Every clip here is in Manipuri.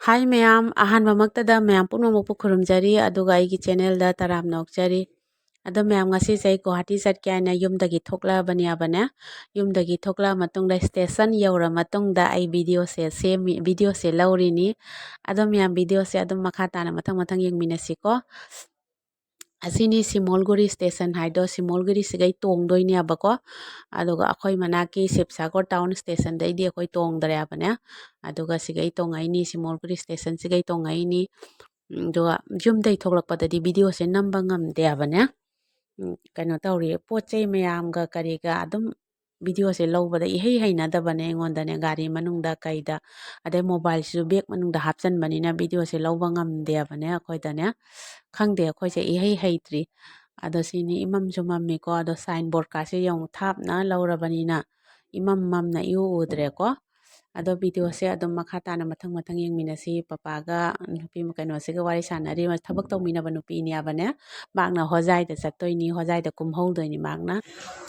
ꯍꯥꯏ ꯃꯌꯥꯝ ꯑꯍꯥꯟꯕꯃꯛꯇꯗ ꯃꯌꯥꯝ ꯄꯨꯝꯅꯃꯛꯄꯨ ꯈꯨꯔꯨꯝꯖꯔꯤ ꯑꯗꯨꯒ ꯑꯩꯒꯤ ꯆꯦꯅꯦꯜꯗ ꯇꯔꯥꯝꯅ ꯑꯣꯛꯆꯔꯤ ꯑꯗꯣ ꯃꯌꯥꯝ ꯉꯁꯤꯁꯦ ꯑꯩ ꯒꯨꯋꯥꯍꯥꯇꯤ ꯆꯠꯀꯦ ꯍꯥꯏꯅ ꯌꯨꯝꯗꯒꯤ ꯊꯣꯛꯂꯛꯑꯕꯅꯦ ꯌꯨꯝꯗꯒꯤ ꯊꯣꯛꯂꯛꯑ ꯃꯇꯨꯡꯗ ꯁ꯭ꯇꯦꯁꯟ ꯌꯧꯔ ꯃꯇꯨꯡꯗ ꯑꯩ ꯚꯤꯗꯤꯑꯣꯁꯦ ꯂꯧꯔꯤꯅꯤ ꯑꯗꯣ ꯃꯌꯥꯝ ꯚꯤꯗꯤꯑꯣꯁꯦ ꯑꯗꯨꯝ ꯃꯈꯥ ꯇꯥꯅ ꯃꯊꯪ ꯌꯦꯡꯃꯤꯟꯅꯁꯤꯀꯣ ꯑꯁꯤꯅꯤ ꯁꯤꯃꯣꯜꯒꯨꯔꯤ ꯁ꯭ꯇꯦꯁꯟ ꯍꯥꯏꯗꯣ ꯁꯤꯃꯣꯜꯒꯨꯔꯤꯁꯤꯒꯩ ꯇꯣꯡꯗꯣꯏꯅꯦꯕꯀꯣ ꯑꯗꯨꯒ ꯑꯩꯈꯣꯏ ꯃꯅꯥꯛꯀꯤ ꯁꯤꯕꯁꯥꯒꯔ ꯇꯥꯎꯟ ꯁ꯭ꯇꯦꯁꯟꯗꯩꯗꯤ ꯑꯩꯈꯣꯏ ꯇꯣꯡꯗ꯭ꯔꯦꯕꯅꯦ ꯑꯗꯨꯒ ꯁꯤꯒꯩ ꯇꯣꯡꯉꯛꯏꯅꯤ ꯁꯤꯃꯣꯜꯒꯨꯔꯤ ꯁ꯭ꯇꯦꯁꯟꯁꯤꯒꯩ ꯇꯣꯡꯉꯛꯏꯅꯤ ꯑꯗꯨꯒ ꯌꯨꯝꯗꯩ ꯊꯣꯛꯂꯛꯄꯗꯗꯤ ꯚꯤꯗꯤꯑꯣꯁꯦ ꯅꯝꯕ ꯉꯝꯗꯦꯕꯅꯦ ꯀꯩꯅꯣ ꯇꯧꯔꯤ ꯄꯣꯠ ꯆꯩ ꯃꯌꯥꯝꯒ ꯀꯔꯤꯒ ꯑꯗꯨꯝ ꯚꯤꯗꯤꯑꯣꯁꯦ ꯂꯧꯕꯗ ꯏꯍꯩ ꯍꯩꯅꯗꯕꯅꯦ ꯑꯩꯉꯣꯟꯗꯅꯦ ꯒꯥꯔꯤ ꯃꯅꯨꯡꯗ ꯀꯩꯗ ꯑꯗꯩ ꯃꯣꯕꯥꯏꯜꯁꯤꯁꯨ ꯕꯦꯛ ꯃꯅꯨꯡꯗ ꯍꯥꯞꯆꯟꯕꯅꯤꯅ ꯚꯤꯗꯤꯑꯣꯁꯦ ꯂꯧꯕ ꯉꯝꯗꯦꯕꯅꯦ ꯑꯩꯈꯣꯏꯗꯅꯦ ꯈꯪꯗꯦ ꯑꯩꯈꯣꯏꯁꯦ ꯏꯍꯩ ꯍꯩꯇ꯭ꯔꯤ ꯑꯗꯣ ꯁꯤꯅꯤ ꯏꯃꯝꯁꯨ ꯃꯝꯃꯤꯀꯣ ꯑꯗꯣ ꯁꯥꯏꯟ ꯕꯣꯔꯗꯀꯥꯁꯦ ꯌꯦꯡꯉꯨ ꯊꯥꯞꯅ ꯂꯧꯔꯕꯅꯤꯅ ꯏꯃꯝ ꯃꯝꯅ ꯏꯎ ꯎꯗ꯭ꯔꯦꯀꯣ ꯑꯗꯣ ꯚꯤꯗꯤꯑꯣꯁꯦ ꯑꯗꯨꯝ ꯃꯈꯥ ꯇꯥꯅ ꯃꯊꯪ ꯌꯦꯡꯃꯤꯟꯅꯁꯤ ꯄꯄꯥꯒ ꯅꯨꯄꯤ ꯀꯩꯅꯣꯁꯤꯒ ꯋꯥꯔꯤ ꯁꯥꯟꯅꯔꯤ ꯊꯕꯛ ꯇꯧꯃꯤꯟꯅꯕ ꯅꯨꯄꯤꯅꯦꯕꯅꯦ ꯃꯥꯛꯅ ꯍꯣꯖꯥꯏꯗ ꯆꯠꯇꯣꯏꯅꯤ ꯍꯣꯖꯥꯏꯗ ꯀꯨꯝꯍꯧꯗꯣꯏꯅꯤ ꯃꯥꯛꯅ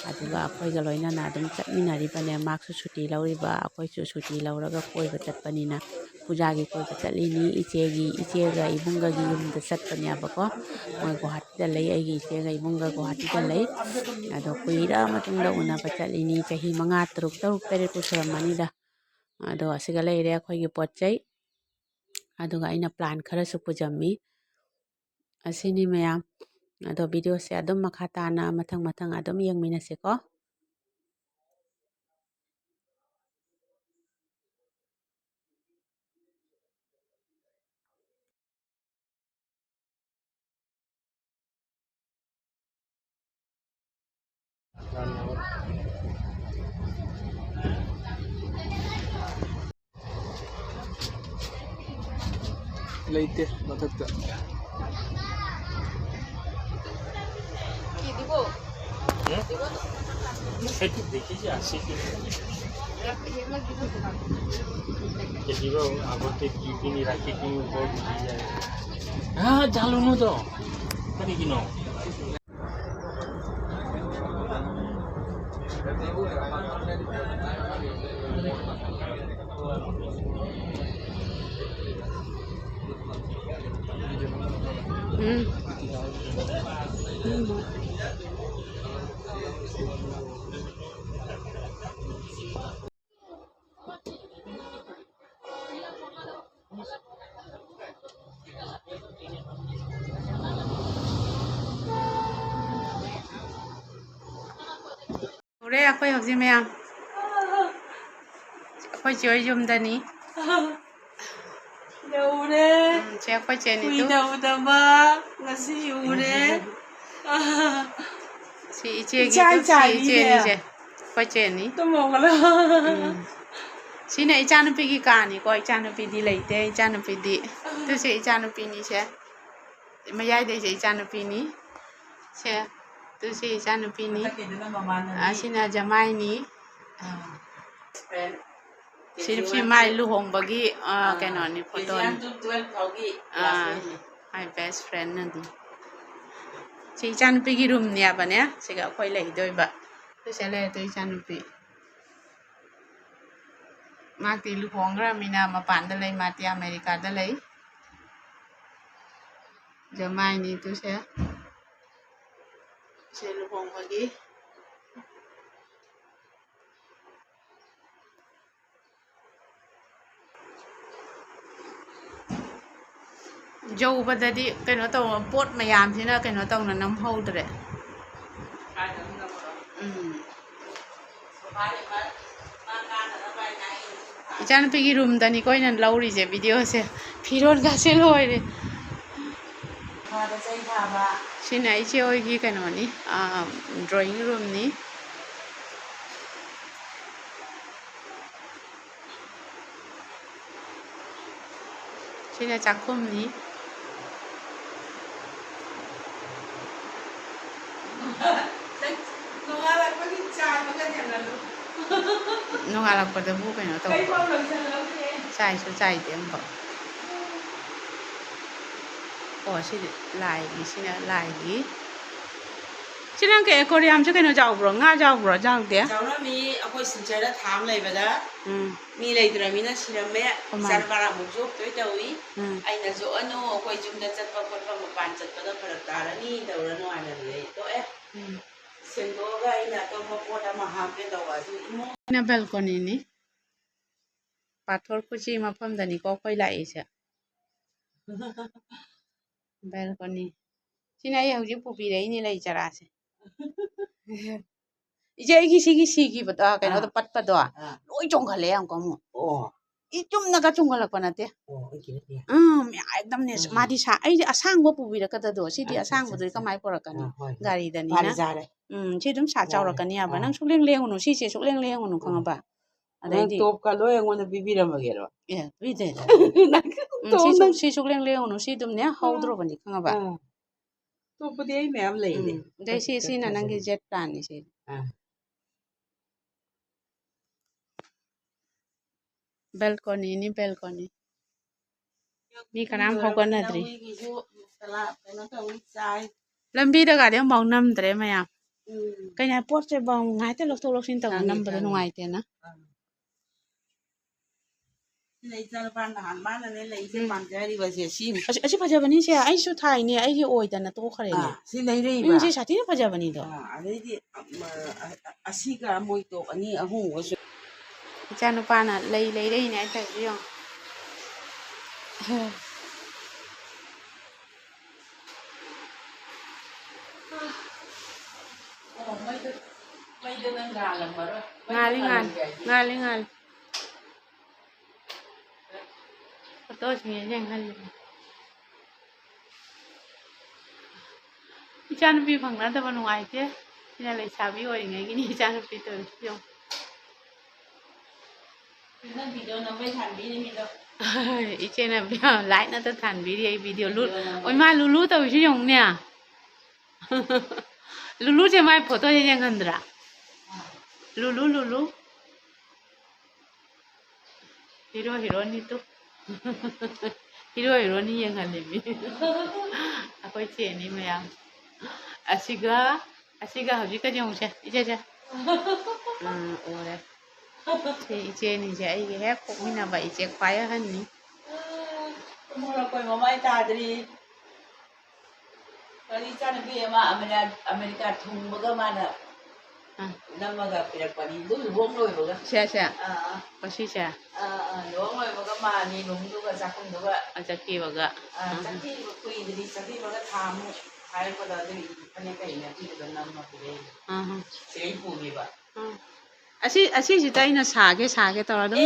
ꯑꯗꯨꯒ ꯑꯩꯈꯣꯏꯒ ꯂꯣꯏꯅꯅ ꯑꯗꯨꯝ ꯆꯠꯃꯤꯟꯅꯔꯤꯕꯅꯦ ꯃꯥꯛꯁꯨ ꯁꯨꯇꯤ ꯂꯧꯔꯤꯕ ꯑꯩꯈꯣꯏꯁꯨ ꯁꯨꯇꯤ ꯂꯧꯔꯒ ꯀꯣꯏꯕ ꯆꯠꯄꯅꯤꯅ ꯄꯨꯖꯥꯒꯤ ꯀꯣꯏꯕ ꯆꯠꯂꯤꯅꯤ ꯏꯆꯦꯒ ꯏꯕꯨꯡꯒꯒꯤ ꯌꯨꯝꯗ ꯆꯠꯄꯅꯦꯕꯀꯣ ꯃꯣꯏ ꯒꯨꯋꯥꯍꯥꯇꯤꯗ ꯂꯩ ꯑꯩꯒꯤ ꯏꯆꯦꯒ ꯏꯕꯨꯡꯒ ꯒꯨꯋꯥꯍꯥꯇꯤꯗ ꯂꯩ ꯑꯗꯣ ꯀꯨꯏꯔ ꯃꯇꯨꯡꯗ ꯎꯅꯕ ꯆꯠꯂꯤꯅꯤ ꯆꯍꯤ 5 ꯇꯔꯨꯛ ꯇꯔꯦꯠꯄꯨ ꯁꯨꯔꯝꯃꯅꯤꯗ ꯑꯗꯣ ꯑꯁꯤꯒ ꯂꯩꯔꯦ ꯑꯩꯈꯣꯏꯒꯤ ꯄꯣꯠ ꯆꯩ ꯑꯗꯨꯒ ꯑꯩꯅ ꯄ꯭ꯂꯥꯟ ꯈꯔꯁꯨ ꯄꯨꯖꯝꯃꯤ ꯑꯁꯤꯅꯤ ꯃꯌꯥꯝ ꯑꯗꯣ ꯚꯤꯗꯤꯑꯣꯁꯦ ꯑꯗꯨꯝ ꯃꯈꯥ ꯇꯥꯅ ꯃꯊꯪ ꯑꯗꯨꯝ ꯌꯦꯡꯃꯤꯟꯅꯁꯤꯀꯣ ꯂꯩꯇꯦ ꯃꯊꯛꯇ jalunu to kani kino ꯎꯔꯦ ꯑꯩꯈꯣꯏ ꯍꯧꯖꯤꯛ ꯃꯌꯥꯝ ꯑꯩꯈꯣꯏ ꯆꯦ ꯍꯣꯏ ꯌꯨꯝꯗꯅꯤ ꯎꯔꯦ ꯆꯦ ꯑꯩꯈꯣꯏ ꯆꯦꯅꯤꯗꯨ ꯀꯨꯏꯗ ꯎꯗꯕ ꯉꯁꯤ ꯎꯔꯦ ꯁꯤ ꯏꯆꯦꯒꯤꯗꯨ ꯏꯆꯥꯏ ꯁꯤ ꯆꯥꯏꯔꯤꯅꯦ ꯏꯆꯦꯅꯤꯁꯦ ꯑꯩꯈꯣꯏ ꯆꯦꯅꯤ ꯇꯨꯝꯃꯣꯒꯂꯣ ꯁꯤꯅ ꯏꯆꯥꯅꯨꯄꯤꯒꯤ ꯀꯥꯅꯤꯀꯣ ꯏꯆꯥꯅꯨꯄꯤꯗꯤ ꯂꯩꯇꯦ ꯏꯆꯥꯅꯨꯄꯤꯗꯤ ꯇꯨꯁꯦ ꯏꯆꯥꯅꯨꯄꯤꯅꯤꯁꯦ ꯃꯌꯥꯏꯗꯩꯁꯦ ꯏꯆꯥꯅꯨꯄꯤꯅꯤ ꯁꯦ ꯇꯨꯁꯦ ꯏꯆꯥꯅꯨꯄꯤꯅꯤ ꯑꯁꯤꯅ ꯖꯃꯥꯏꯅꯤ ꯁꯤ ꯃꯥꯏ ꯂꯨꯍꯣꯡꯕꯒꯤ ꯀꯩꯅꯣꯅꯤ ꯐꯣꯇꯣꯅꯤ ꯃꯥꯏ ꯕꯦꯁ ꯐ꯭ꯔꯦꯟꯅꯗꯤ ꯁꯤ ꯏꯆꯥꯅꯨꯄꯤꯒꯤ ꯔꯨꯝꯅꯦꯕꯅꯦ ꯁꯤꯒ ꯑꯩꯈꯣꯏ ꯂꯩꯗꯣꯏꯕ ꯇꯨꯁꯦ ꯂꯩꯔꯦ ꯇꯨ ꯏꯆꯥꯅꯨꯄꯤ ꯃꯥꯛꯇꯤ ꯂꯨꯍꯣꯡꯈ꯭ꯔꯃꯤꯅ ꯃꯄꯥꯟꯗ ꯂꯩ ꯃꯥꯗꯤ ꯑꯃꯦꯔꯤꯀꯥꯗ ꯂꯩ ꯖꯃꯥꯏꯅꯤ ꯇꯨꯁꯦ ꯁꯦ ꯂꯨꯍꯣꯡꯕꯒꯤ ꯌꯧꯕꯗꯗꯤ ꯀꯩꯅꯣ ꯇꯧ ꯄꯣꯠ ꯃꯌꯥꯝꯁꯤꯅ ꯀꯩꯅꯣ ꯇꯧꯅ ꯅꯝꯍꯧꯗ꯭ꯔꯦ ꯏꯆꯥꯅꯨꯄꯤꯒꯤ ꯔꯨꯝꯗꯅꯤꯀꯣ ꯑꯩꯅ ꯂꯧꯔꯤꯁꯦ ꯚꯤꯗꯤꯑꯣꯁꯦ ꯐꯤꯔꯣꯜꯒꯁꯦ ꯂꯣꯏꯔꯦ ꯁꯤꯅ ꯏꯆꯦ ꯍꯣꯏꯒꯤ ꯀꯩꯅꯣꯅꯤ ꯗ꯭ꯔꯣꯌꯤꯡ ꯔꯨꯝꯅꯤ ꯁꯤꯅ ꯆꯥꯛꯈꯨꯝꯅꯤ ꯅꯣꯡꯉꯥꯜꯂꯛꯄꯗꯕꯨ ꯀꯩꯅꯣ ꯇꯧꯕ ꯆꯥꯏꯁꯨ ꯆꯥꯏꯗꯦ ꯑꯃꯐꯥꯎ ꯑꯣ ꯁꯤꯗꯤ ꯂꯥꯏꯒꯤ ꯁꯤꯅ ꯂꯥꯏꯒꯤ ꯁꯤ ꯅꯪ ꯀꯩ ꯑꯦꯀꯣꯔꯤꯌꯝꯁꯦ ꯀꯩꯅꯣ ꯆꯥꯎꯕ꯭ꯔꯣ ꯉꯥ ꯆꯥꯎꯕ꯭ꯔꯣ ꯆꯥꯎꯗꯦ ꯆꯥꯎꯔꯝꯃꯤ ꯑꯩꯈꯣꯏ ꯁꯤꯜꯆꯔꯗ ꯊꯥꯝ ꯂꯩꯕꯗ ꯎꯝ ꯃꯤ ꯂꯩꯇ꯭ꯔꯃꯤꯅ ꯁꯤꯔꯝꯃꯦ ꯀꯃꯥꯏ ꯏꯆꯥꯅꯨꯄꯥꯅ ꯑꯃꯨꯛ ꯌꯣꯛꯇꯣꯏ ꯇꯧꯏ ꯎꯝ ꯑꯩꯅ ꯌꯣꯛꯑꯅꯨ ꯑꯩꯈꯣꯏ ꯌꯨꯝꯗ ꯆꯠꯄ ꯈꯣꯠꯄ ꯃꯄꯥꯟ ꯆꯠꯄꯗ ꯐꯔꯛ ꯇꯥꯔꯅꯤ ꯇꯧꯔꯅꯨ ꯍꯥꯏꯅꯗꯤ ꯑꯩ ꯇꯣꯛꯑꯦ ꯎꯝ ꯁꯦꯡꯗꯣꯛꯑꯒ ꯑꯩꯅ ꯑꯇꯣꯞꯄ ꯄꯣꯠ ꯑꯃ ꯍꯥꯞꯀꯦ ꯇꯧꯕ ꯑꯗꯨ ꯏꯃꯨꯡ ꯕꯦꯜꯀꯣꯅꯤꯅꯤ ꯄꯥꯊꯣꯔ ꯈꯨꯆꯤ ꯃꯐꯝꯗꯅꯤꯀꯣ ꯑꯩꯈꯣꯏ ꯂꯥꯛꯏꯁꯦ ꯕꯦꯜꯀꯣꯅꯤ ꯁꯤꯅ ꯑꯩ ꯍꯧꯖꯤꯛ ꯄꯨꯕꯤꯔꯛꯏꯅꯦ ꯂꯩ ꯆꯔꯥꯁꯦ ꯏꯆꯦ ꯑꯩꯒꯤ ꯁꯤꯒꯤ ꯁꯤꯈꯤꯕꯗꯣ ꯀꯩꯅꯣꯗꯣ ꯄꯠꯄꯗꯣ ꯂꯣꯏ ꯆꯣꯡꯈꯠꯂꯦ ꯌꯥꯝ ꯀꯃꯨ ꯏ ꯆꯨꯝꯅꯒ ꯆꯣꯡꯈꯠꯂꯛꯄ ꯅꯠꯇꯦ ꯑꯦꯛꯗꯝꯅꯦ ꯃꯥꯗꯤ ꯑꯩꯗꯤ ꯑꯁꯥꯡꯕ ꯄꯨꯕꯤꯔꯛꯀꯗꯗꯣ ꯁꯤꯗꯤ ꯑꯁꯥꯡꯕꯗꯨꯗꯤ ꯀꯃꯥꯏꯅ ꯄꯨꯔꯛꯀꯅꯤ ꯒꯥꯔꯤꯗꯅꯤꯅ ꯁꯤ ꯑꯗꯨꯝ ꯆꯥꯎꯔꯛꯀꯅꯤꯕ ꯅꯪ ꯁꯨꯛꯂꯦꯡ ꯂꯦꯡꯉꯨꯅꯨ ꯁꯤꯁꯦ ꯁꯨꯛꯂꯦꯡ ꯂꯦꯡꯉꯨꯅꯨ ꯈꯪꯉꯕ ꯑꯗꯩꯗꯤ ꯇꯣꯞꯀ ꯂꯣꯏ ꯑꯩꯉꯣꯟꯗ ꯄꯤꯕꯤꯔꯝꯃꯒꯦꯔꯣ ꯑꯦ ꯄꯤꯗꯦ ꯁꯤ ꯁꯨꯛꯂꯦꯡ ꯂꯦꯡꯉꯨꯅꯨ ꯁꯤ ꯑꯗꯨꯝꯅꯦ ꯍꯧꯗ꯭ꯔꯕꯅꯤ ꯈꯪꯉꯕ ꯑꯇꯣꯞꯄꯗꯤ ꯑꯩ ꯃꯌꯥꯝ ꯂꯩꯅꯦ ꯑꯗꯩ ꯁꯤꯅ ꯅꯪꯒꯤ ꯖꯦꯠ ꯄ꯭ꯂꯥꯟꯅꯤ ꯁꯤ ꯕꯦꯜꯀꯣꯅꯤꯅꯤ ꯕꯦꯜꯀꯣꯅꯤ ꯃꯤ ꯀꯅꯥꯝ ꯍꯧꯒꯠꯅꯗ꯭ꯔꯤ ꯀꯩꯅꯣ ꯇꯧꯏ ꯆꯥꯏ ꯂꯝꯕꯤꯗꯒꯗꯤ ꯑꯃꯐꯥꯎ ꯅꯝꯗ꯭ꯔꯦ ꯃꯌꯥꯝ ꯀꯩꯅꯣ ꯄꯣꯠꯁꯦ ꯉꯥꯏꯇ ꯂꯧꯊꯣꯛ ꯂꯧꯁꯤꯟ ꯇꯧꯕ ꯅꯝꯕꯗ ꯅꯨꯡꯉꯥꯏꯇꯦꯅ ꯏꯆꯥꯅꯨꯄꯥ ꯅꯍꯥꯟ ꯃꯥꯅꯅꯦ ꯂꯩꯁꯦ ꯄꯥꯝꯖꯔꯤꯕꯁꯦ ꯁꯤꯅꯤ ꯑꯁꯤ ꯐꯖꯕꯅꯤꯁꯦ ꯑꯩꯁꯨ ꯊꯥꯏꯅꯦ ꯑꯩꯒꯤ ꯑꯣꯏꯗꯅ ꯇꯣꯛꯈ꯭ꯔꯦꯅꯦ ꯁꯤ ꯂꯩꯔꯛꯏꯕ ꯁꯤ ꯁꯥꯊꯤꯅ ꯐꯖꯕꯅꯤꯗꯣ ꯑꯗꯩꯗꯤ ꯑꯁꯤꯒ ꯃꯣꯏ ꯇꯣꯛ ꯑꯅꯤ ꯑꯍꯨꯝꯒꯁꯨ ꯏꯆꯥ ꯅꯨꯄꯥꯅ ꯂꯩ ꯂꯩꯔꯛꯏꯅꯦ ꯑꯩ ꯇꯧꯔꯤꯁꯦ ꯌꯦꯡꯉꯣ ꯃꯩꯗ ꯅꯪ ꯉꯥꯜꯂꯝꯃꯔꯣꯏ ꯉꯥꯜꯂꯤ ꯉꯥꯜꯂꯤ ꯉꯥꯜꯂꯤ ꯐꯣꯇꯣꯁꯤꯡ ꯌꯦꯡꯍꯜꯂꯤ ꯏꯆꯥꯅꯨꯄꯤ ꯐꯪꯅꯗꯕ ꯅꯨꯡꯉꯥꯏꯇꯦ ꯁꯤꯅ ꯂꯩꯁꯥꯕꯤ ꯑꯣꯏꯔꯤꯉꯩꯒꯤꯅꯤ ꯏꯆꯥꯅꯨꯄꯤ ꯇꯧꯔꯤꯁꯤ ꯌꯦꯡꯉꯣ ꯅꯪ ꯚꯤꯗꯤꯑꯣ ꯅꯝꯕꯩ ꯊꯥꯟꯕꯤꯔꯤꯃꯤꯗꯣ ꯏꯆꯦꯅ ꯂꯥꯏꯠ ꯅꯠꯇ ꯊꯥꯟꯕꯤꯔꯤ ꯑꯩ ꯚꯤꯗꯤꯑꯣ ꯍꯣꯏ ꯃꯥ ꯂꯨꯂꯨ ꯇꯧꯔꯤꯁꯤ ꯌꯦꯡꯉꯨꯅꯦ ꯂꯨꯂꯨꯁꯦ ꯃꯥꯏ ꯐꯣꯇꯣꯁꯦ ꯌꯦꯡꯍꯟꯗ꯭ꯔꯥ ꯂꯨꯂꯨ ꯍꯤꯔꯣ ꯍꯤꯔꯣꯅꯤ ꯇꯨ ꯍꯤꯔꯣ ꯍꯤꯔꯣꯅꯤ ꯌꯦꯡꯍꯜꯂꯤꯃꯤ ꯑꯩꯈꯣꯏ ꯆꯦꯅꯤ ꯃꯌꯥꯝ ꯑꯁꯤꯒ ꯍꯧꯖꯤꯛꯀ ꯌꯦꯡꯉꯨꯁꯦ ꯏꯆꯦꯁꯦ ꯎꯔꯦ ꯁꯤ ꯏꯆꯦꯅꯤꯁꯦ ꯑꯩꯒꯤ ꯍꯦꯛ ꯄꯣꯛꯃꯤꯟꯅꯕ ꯏꯆꯦ ꯈ꯭ꯋꯥꯏ ꯑꯍꯟꯅꯤ ꯃꯣꯔꯛꯀꯣꯏ ꯃꯃꯥꯏ ꯇꯥꯗ꯭ꯔꯤ ꯀꯔꯤ ꯏꯆꯥꯅꯨꯄꯤ ꯑꯃ ꯑꯃꯦꯔꯤꯀꯥ ꯊꯨꯡꯕꯒ ꯃꯥꯅ ꯅꯝꯃꯒ ꯄꯤꯔꯛꯄꯅꯤ ꯑꯗꯨ ꯂꯨꯍꯣꯡ ꯂꯣꯏꯕꯒ ꯁꯤꯁꯦ ꯁꯤꯁꯦ ꯂꯨꯍꯣꯡ ꯂꯣꯏꯕꯒ ꯃꯥꯅꯤ ꯅꯨꯡꯗꯨꯒ ꯆꯥꯛꯈꯨꯝꯗꯨꯒ ꯆꯠꯈꯤꯕꯒ ꯆꯠꯈꯤꯕ ꯀꯨꯏꯗ꯭ꯔꯤ ꯆꯠꯈꯤꯕꯒ ꯊꯥꯃꯨꯛ ꯍꯥꯏꯔꯛꯄꯗ ꯑꯗꯨꯒꯤ ꯐꯅꯦꯛ ꯀꯩꯅ ꯑꯗꯨꯗꯨꯒ ꯅꯝꯃ ꯄꯤꯔꯛꯏ ꯁꯤꯗꯩ ꯄꯨꯈꯤꯕ ꯑꯁꯤꯁꯤꯗ ꯑꯩꯅ ꯁꯥꯒꯦ ꯇꯧꯔ ꯑꯗꯨꯝ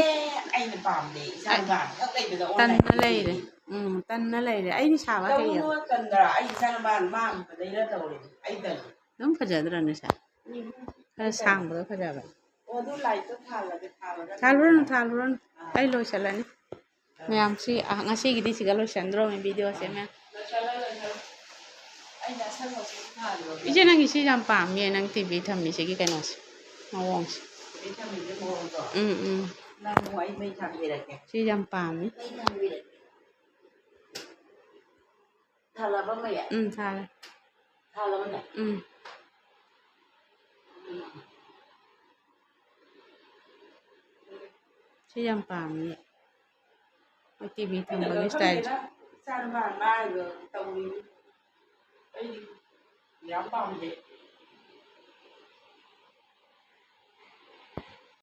ꯑꯩꯅ ꯄꯥꯝꯗꯦ ꯏꯆꯥꯅꯨꯄꯥ ꯈꯛ ꯂꯩꯕꯗ ꯇꯟꯅ ꯂꯩꯔꯦ ꯇꯟꯅ ꯂꯩꯔꯦ ꯑꯩꯗꯤ ꯁꯥꯕ ꯍꯩꯌꯦ ꯇꯟꯗ꯭ꯔꯥ ꯑꯩ ꯏꯆꯥꯅꯨꯄꯥ ꯃꯥ ꯂꯩꯔ ꯇꯧꯔꯦ ꯑꯩ ꯇꯜꯂꯤ ꯑꯗꯨꯝ ꯐꯖꯗ꯭ꯔꯅꯦ ꯁꯦ ꯈꯔ ꯁꯥꯡꯕꯗꯣ ꯐꯖꯕ ꯑꯗꯨ ꯂꯥꯏꯠꯇꯣ ꯊꯥꯜꯂꯒꯦ ꯊꯥꯜꯂꯨꯔꯅꯨ ꯑꯩ ꯂꯣꯏꯁꯤꯜꯂꯅꯤ ꯃꯌꯥꯝ ꯉꯁꯤꯒꯤꯗꯤ ꯁꯤꯒ ꯂꯣꯏꯁꯤꯟꯗ꯭ꯔꯣꯃꯤ ꯚꯤꯗꯤꯑꯣꯁꯦ ꯃꯌꯥꯝ ꯏꯆꯦ ꯅꯪꯒꯤ ꯁꯤ ꯌꯥꯝ ꯄꯥꯝꯃꯦ ꯅꯪ ꯇꯤꯚꯤ ꯊꯝꯃꯤꯁꯤꯒꯤ ꯀꯩꯅꯣꯁꯦ ꯃꯑꯣꯡꯁꯦ ꯑꯩ ꯃꯩ ꯊꯥꯟꯕꯤꯔꯛꯀꯦ ꯁꯤ ꯌꯥꯝ ꯄꯥꯝꯃꯤ ꯊꯥꯜꯂꯕ ꯃꯩ ꯊꯥꯜꯂꯦ ꯊꯥꯜꯂꯕꯅꯦ ꯁꯤ ꯌꯥꯝ ꯄꯥꯝꯃꯤ ꯇꯤꯚꯤ ꯊꯝꯕꯒꯤ ꯁ꯭ꯇꯥꯏꯜ ꯏꯆꯥꯅꯨꯄꯥ ꯃꯥ ꯇꯧꯔꯤꯅꯤ ꯑꯩ ꯌꯥꯝ ꯄꯥꯝꯗꯦ